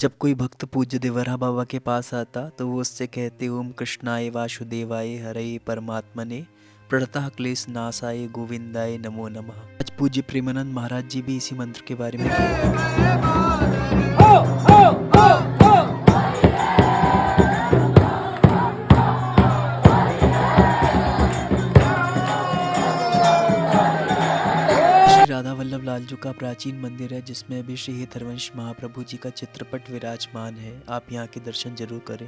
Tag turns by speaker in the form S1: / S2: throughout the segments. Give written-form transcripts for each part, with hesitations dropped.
S1: जब कोई भक्त पूज्य देवरा बाबा के पास आता तो वो उससे कहते ओम कृष्णाय वासुदेवाय हरे परमात्मने प्रणतः क्लेश नाशाय गोविंदाय नमो नमः। आज पूज्य प्रेमानंद महाराज जी भी इसी मंत्र के बारे में राधा वल्लभ लालजू का प्राचीन मंदिर है जिसमें अभी श्री हरवंश महाप्रभु जी का चित्रपट विराजमान है। आप यहाँ के दर्शन जरूर करें।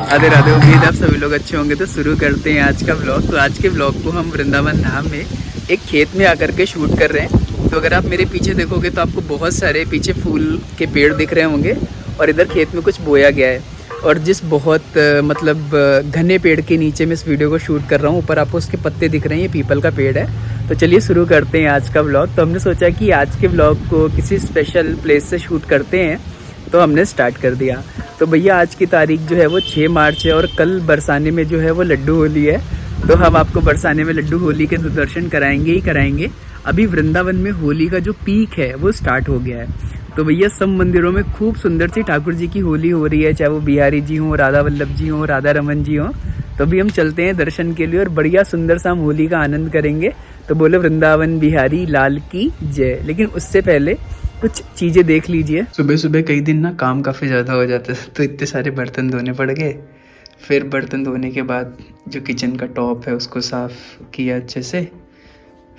S2: राधे राधे। उम्मीद आप सभी लोग अच्छे होंगे। तो शुरू करते हैं आज का ब्लॉग। तो आज के ब्लॉग को हम वृंदावन धाम में एक खेत में आकर के शूट कर रहे हैं। तो अगर आप मेरे पीछे देखोगे तो आपको बहुत सारे पीछे फूल के पेड़ दिख रहे होंगे और इधर खेत में कुछ बोया गया है। और जिस बहुत मतलब घने पेड़ के नीचे मैं इस वीडियो को शूट कर रहा हूँ, ऊपर आपको उसके पत्ते दिख रहे हैं, ये पीपल का पेड़ है। तो चलिए शुरू करते हैं आज का ब्लॉग। तो हमने सोचा कि आज के ब्लॉग को किसी स्पेशल प्लेस से शूट करते हैं, तो हमने स्टार्ट कर दिया। तो भैया आज की तारीख जो है वो 6 मार्च है और कल बरसाने में जो है वो लड्डू होली है। तो हम आपको बरसाने में लड्डू होली के तो दर्शन कराएंगे ही कराएंगे। अभी वृंदावन में होली का जो पीक है वो स्टार्ट हो गया है। तो भैया सब मंदिरों में खूब सुंदर सी ठाकुर जी की होली हो रही है, चाहे वो बिहारी जी हों, राधा वल्लभ जी हों, राधा रमन जी हों। तो अभी हम चलते हैं दर्शन के लिए और बढ़िया सुंदर सा हम होली का आनंद करेंगे। तो बोले वृंदावन बिहारी लाल की जय। लेकिन उससे पहले कुछ चीज़ें देख लीजिए। सुबह सुबह कई दिन ना काम काफ़ी ज़्यादा हो जाता है, तो इतने सारे बर्तन धोने पड़ गए। फिर बर्तन धोने के बाद जो किचन का टॉप है उसको साफ़ किया अच्छे से।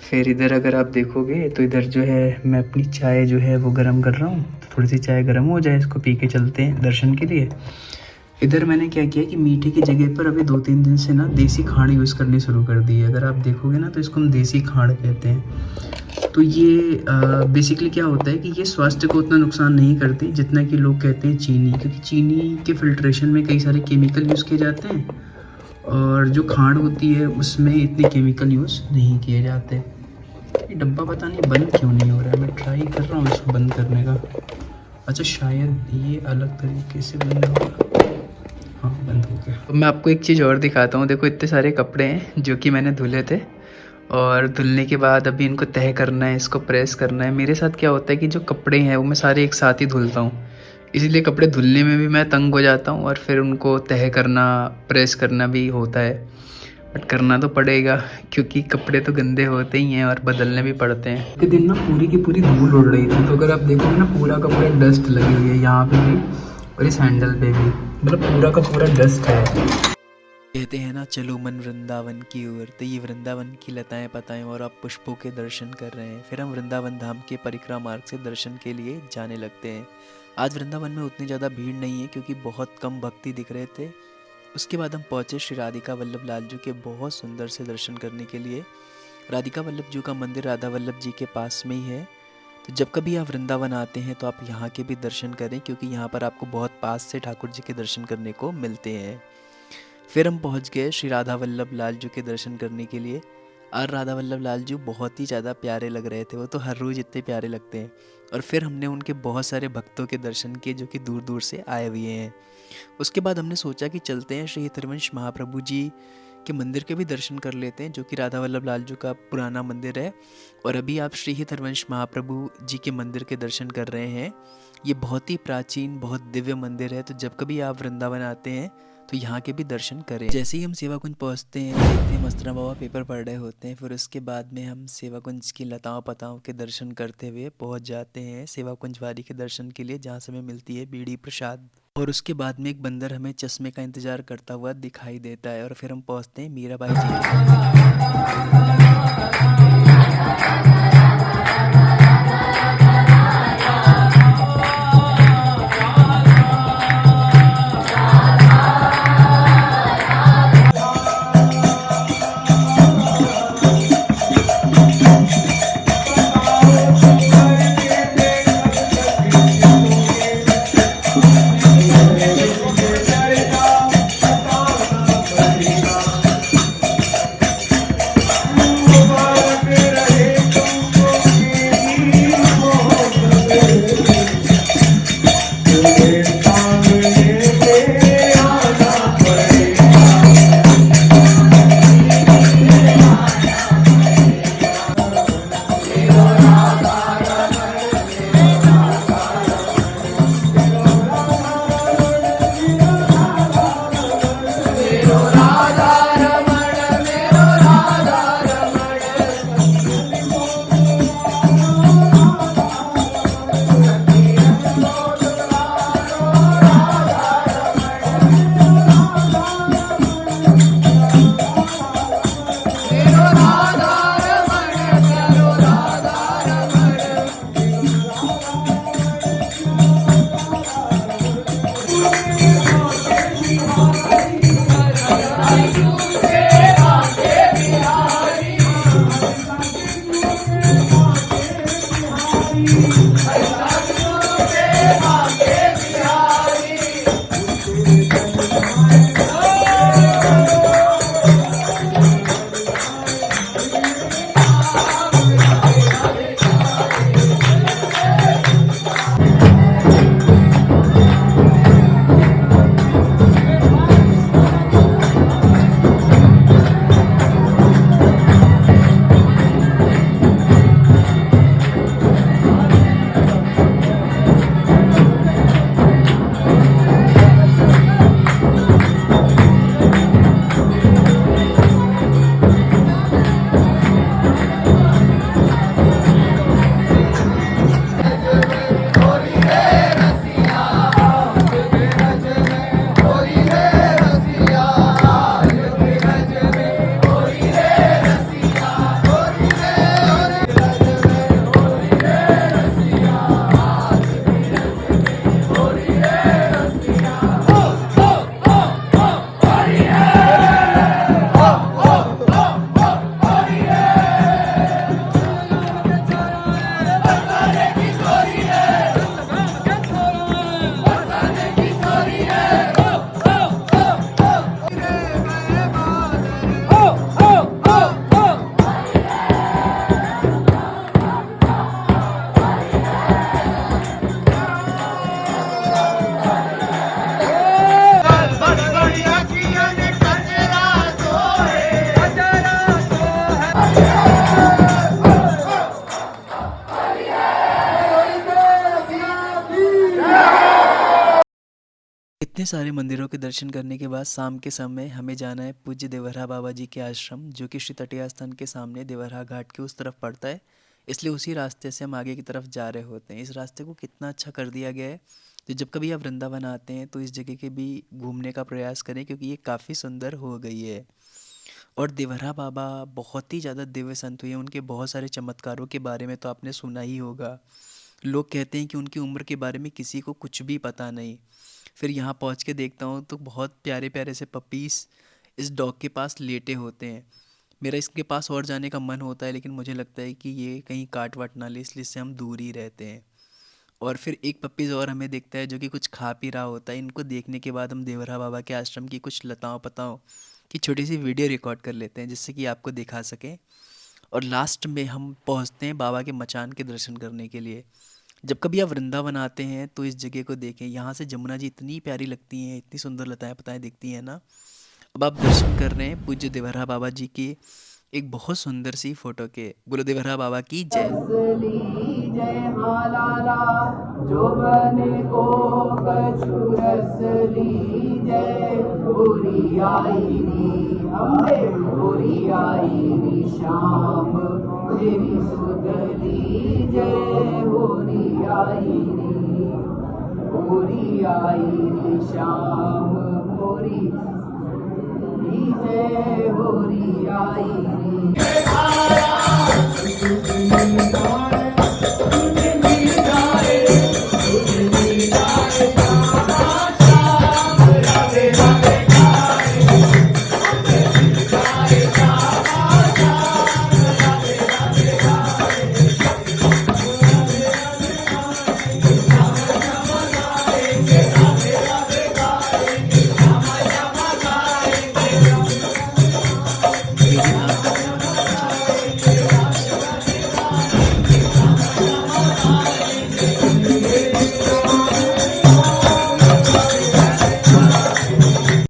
S2: फिर इधर अगर आप देखोगे तो इधर जो है मैं अपनी चाय जो है वो गर्म कर रहा हूँ। तो थोड़ी सी चाय गर्म हो जाए, इसको पी के चलते हैं दर्शन के लिए। इधर मैंने क्या किया कि मीठे की जगह पर अभी 2-3 दिन से ना देसी खांड यूज़ करनी शुरू कर दी है। अगर आप देखोगे ना तो इसको हम देसी खांड कहते हैं। तो ये बेसिकली क्या होता है कि ये स्वास्थ्य को उतना नुकसान नहीं करती जितना कि लोग कहते हैं चीनी, क्योंकि चीनी के फिल्ट्रेशन में कई सारे केमिकल यूज़ किए जाते हैं और जो खांड होती है उसमें इतने केमिकल यूज़ नहीं किए जाते। ये डब्बा पता नहीं बंद क्यों नहीं हो रहा है, मैं ट्राई कर रहा हूँ इसको बंद करने का। अच्छा शायद ये अलग तरीके से बंद होगा। हाँ बंद हो गया। तो मैं आपको एक चीज़ और दिखाता हूँ। देखो इतने सारे कपड़े हैं जो कि मैंने धुले थे और धुलने के बाद अभी इनको तह करना है, इसको प्रेस करना है। मेरे साथ क्या होता है कि जो कपड़े हैं वो मैं सारे एक साथ ही धुलता हूँ, इसीलिए कपड़े धुलने में भी मैं तंग हो जाता हूँ और फिर उनको तह करना, प्रेस करना भी होता है। बट करना तो पड़ेगा क्योंकि कपड़े तो गंदे होते ही हैं और बदलने भी पड़ते हैं। एक दिन ना पूरी की पूरी धूल उड़ रही थी, तो अगर आप देखोगे ना पूरा का पूरा डस्ट लगी हुई है यहाँ पे भी और इस हैंडल पे भी, मतलब पूरा का पूरा डस्ट है।
S1: कहते हैं ना चलो मन वृंदावन की ओर। तो ये वृंदावन की लताएं पताएं और आप पुष्पों के दर्शन कर रहे हैं। फिर हम वृंदावन धाम के परिक्रमा मार्ग से दर्शन के लिए जाने लगते हैं। आज वृंदावन में उतनी ज़्यादा भीड़ नहीं है क्योंकि बहुत कम भक्ति दिख रहे थे। उसके बाद हम पहुँचे श्री राधिका वल्लभ लालजू के बहुत सुंदर से दर्शन करने के लिए। राधिका वल्लभ जी का मंदिर राधा वल्लभ जी के पास में ही है। तो जब कभी आप वृंदावन आते हैं तो आप यहाँ के भी दर्शन करें क्योंकि यहाँ पर आपको बहुत पास से ठाकुर जी के दर्शन करने को मिलते हैं। फिर हम पहुँच गए श्री राधा वल्लभ लालजू के दर्शन करने के लिए। और राधा वल्लभ लालजू बहुत ही ज़्यादा प्यारे लग रहे थे, वो तो हर रोज़ इतने प्यारे लगते हैं। और फिर हमने उनके बहुत सारे भक्तों के दर्शन किए जो कि दूर दूर से आए हुए हैं। उसके बाद हमने सोचा कि चलते हैं श्री हरवंश महाप्रभु जी के मंदिर के भी दर्शन कर लेते हैं, जो कि राधा वल्लभ लालजू का पुराना मंदिर है। और अभी आप श्री हरवंश महाप्रभु जी के मंदिर के दर्शन कर रहे हैं। ये बहुत ही प्राचीन, बहुत दिव्य मंदिर है। तो जब कभी आप वृंदावन आते हैं तो यहाँ के भी दर्शन करें। जैसे ही हम सेवा कुंज पहुँचते हैं देखते हैं मस्तरा बाबा पेपर पढ़ रहे होते हैं। फिर उसके बाद में हम सेवा कुंज की लताओं पताओं के दर्शन करते हुए पहुँच जाते हैं सेवा कुंज वारी के दर्शन के लिए, जहाँ से हमें मिलती है बीड़ी प्रसाद। और उसके बाद में एक बंदर हमें चश्मे का इंतजार करता हुआ दिखाई देता है और फिर हम पहुँचते हैं मीराबाई जी के मंदिर। इतने सारे मंदिरों के दर्शन करने के बाद शाम के समय हमें जाना है पूज्य देवरा बाबा जी के आश्रम, जो कि श्री तटिया स्थान के सामने देवरा घाट के उस तरफ पड़ता है। इसलिए उसी रास्ते से हम आगे की तरफ जा रहे होते हैं। इस रास्ते को कितना अच्छा कर दिया गया है, तो जब कभी आप वृंदावन आते हैं तो इस जगह के भी घूमने का प्रयास करें, क्योंकि ये काफ़ी सुंदर हो गई है। और देवरा बाबा बहुत ही ज़्यादा दिव्य संत हुए हैं। उनके बहुत सारे चमत्कारों के बारे में तो आपने सुना ही होगा। लोग कहते हैं कि उनकी उम्र के बारे में किसी को कुछ भी पता नहीं। फिर यहाँ पहुँच के देखता हूँ तो बहुत प्यारे प्यारे से पपीज़ इस डॉग के पास लेटे होते हैं। मेरा इसके पास और जाने का मन होता है, लेकिन मुझे लगता है कि ये कहीं काट वाट ना ले, इसलिए इससे हम दूर ही रहते हैं। और फिर एक पपीज़ और हमें दिखता है जो कि कुछ खा पी रहा होता है। इनको देखने के बाद हम देवरा बाबा के आश्रम की कुछ लताओं पताओं की छोटी सी वीडियो रिकॉर्ड कर लेते हैं, जिससे कि आपको दिखा सकें। और लास्ट में हम पहुंचते हैं बाबा के मचान के दर्शन करने के लिए। जब कभी आप वृंदावन आते हैं तो इस जगह को देखें। यहाँ से जमुना जी इतनी प्यारी लगती हैं, इतनी सुंदर लताएं पताएं दिखती हैं ना। अब आप दर्शन कर रहे हैं पूज्य देवरा बाबा जी की एक बहुत सुंदर सी फोटो के। बोलो देवरा बाबा की जय।
S2: रसली जय हालाला जो बने को कछु रसली जय गोरी आई नी हमरे गोरी आई नी श्याम तेरी सुधली जय गोरी आई नी श्याम गोरी जय गोरी आई नी